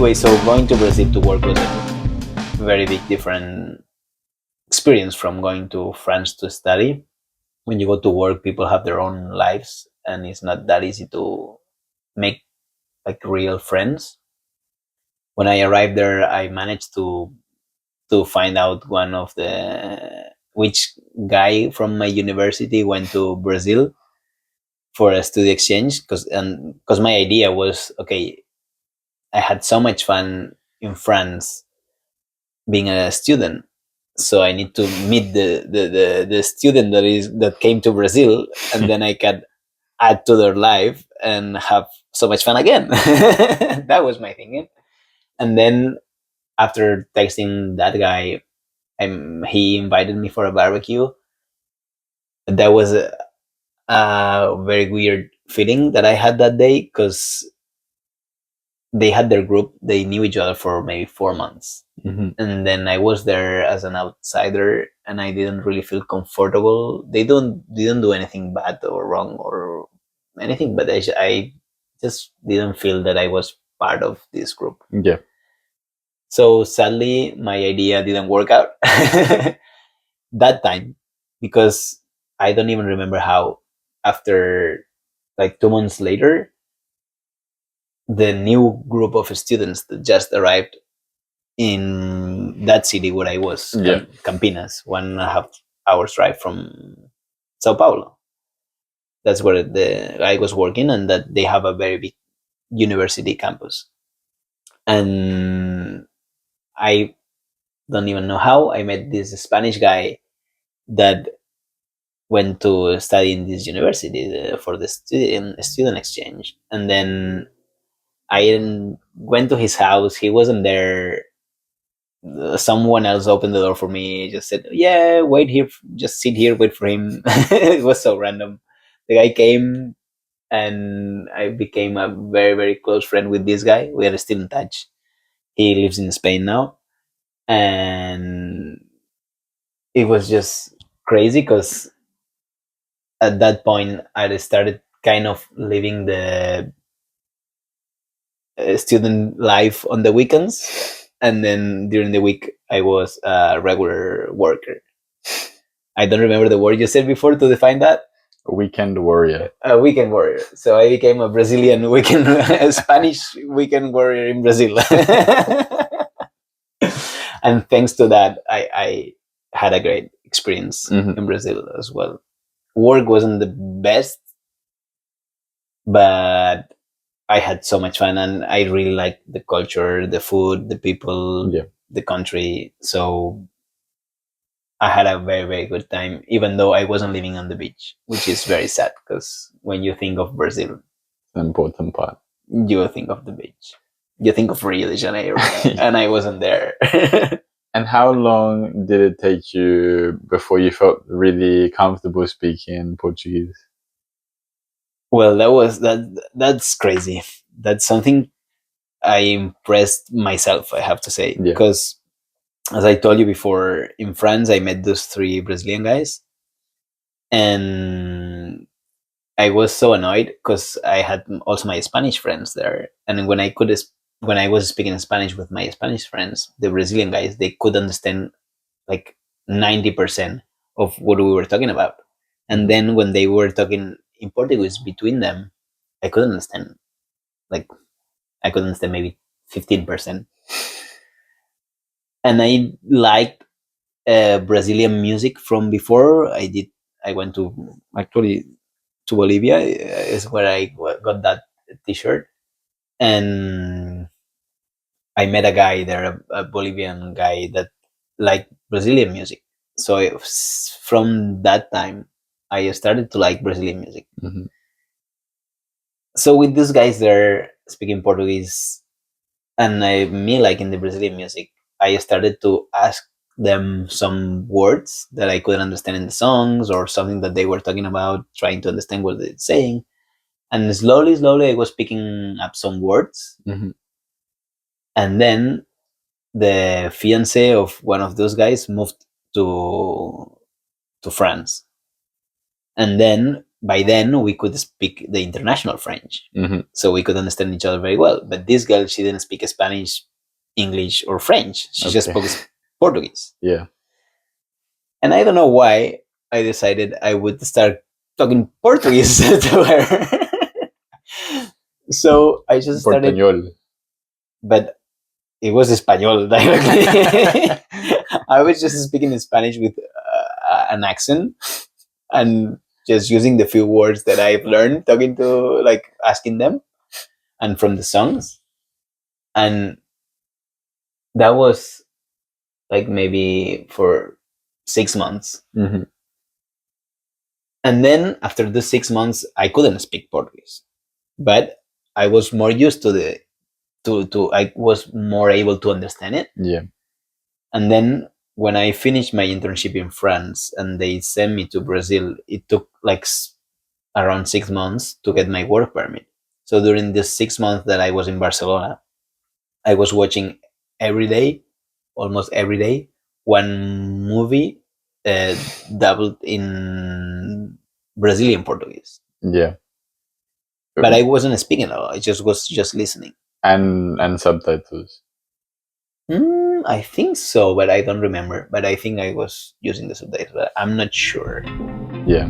anyway, so going to Brazil to work was a very big different experience from going to France to study. When you go to work, people have their own lives, and it's not that easy to make like real friends. When I arrived there, I managed to find out one of the which guy from my university went to Brazil for a study exchange, because my idea was, okay, I had so much fun in France being a student, so I need to meet the student that came to Brazil, and then I can add to their life and have so much fun again. That was my thinking. And then after texting that guy, he invited me for a barbecue. That was a very weird feeling that I had that day, because they had their group, they knew each other for maybe 4 months. And then I was there as an outsider, and I didn't really feel comfortable. They didn't do anything bad or wrong or anything, but I just didn't feel that I was part of this group. Yeah. So sadly, my idea didn't work out that time, because I don't even remember how. After like 2 months later, the new group of students that just arrived in that city where I was, Yeah. Campinas, 1.5 hours drive from Sao Paulo. That's where I was working, and that they have a very big university campus. And I don't even know how I met this Spanish guy that went to study in this university for the student exchange. And then I went to his house. He wasn't there. Someone else opened the door for me. Just said, "Yeah, wait here. Just sit here. Wait for him." It was so random. The guy came, and I became a very very close friend with this guy. We are still in touch. He lives in Spain now, and it was just crazy, because at that point I started kind of living the student life on the weekends, and then during the week I was a regular worker. I don't remember the word you said before to define that. A weekend warrior. A weekend warrior. So I became a Brazilian weekend, a Spanish weekend warrior in Brazil. And thanks to that, I had a great experience in Brazil as well. Work wasn't the best, but I had so much fun, and I really liked the culture, the food, the people, the country. So I had a very, very good time, even though I wasn't living on the beach, which is very sad, because when you think of Brazil, the important part, you think of the beach. You think of Rio de Janeiro, and I wasn't there. And how long did it take you before you felt really comfortable speaking Portuguese? Well, that's crazy. That's something I impressed myself, I have to say, because as I told you before, in France I met those 3 Brazilian guys, and I was so annoyed because I had also my Spanish friends there, and when I was speaking Spanish with my Spanish friends, the Brazilian guys, they could understand like 90% of what we were talking about, and then when they were talking in Portuguese between them, I couldn't understand. Like I could understand maybe 15%, and I liked Brazilian music from before. I went to actually to Bolivia, is where I got that T-shirt, and I met a guy there, a Bolivian guy that liked Brazilian music. So from that time, I started to like Brazilian music. So with these guys there speaking Portuguese, and me liking the Brazilian music, I started to ask them some words that I couldn't understand in the songs, or something that they were talking about, trying to understand what they're saying. And slowly, I was picking up some words. And then the fiance of one of those guys moved to France. And then by then we could speak the international French, so we could understand each other very well. But this girl, she didn't speak Spanish, English, or French. She just spoke Portuguese. Yeah. And I don't know why I decided I would start talking Portuguese to her. So I just started. Portuñol. But it was Espanol directly. I was just speaking Spanish with an accent and just using the few words that I've learned talking to, like, asking them and from the songs. And that was like maybe for 6 months. Mm-hmm. And then after the 6 months, I couldn't speak Portuguese, but I was more used to I was more able to understand it. Yeah. And then when I finished my internship in France and they sent me to Brazil, it took like around 6 months to get my work permit. So during the 6 months that I was in Barcelona, I was watching every day, almost every day, one movie doubled in Brazilian Portuguese. Yeah. But I wasn't speaking at all. I just was just listening. And subtitles. I think so, but I don't remember. But I think I was using the subtitles, but I'm not sure. Yeah.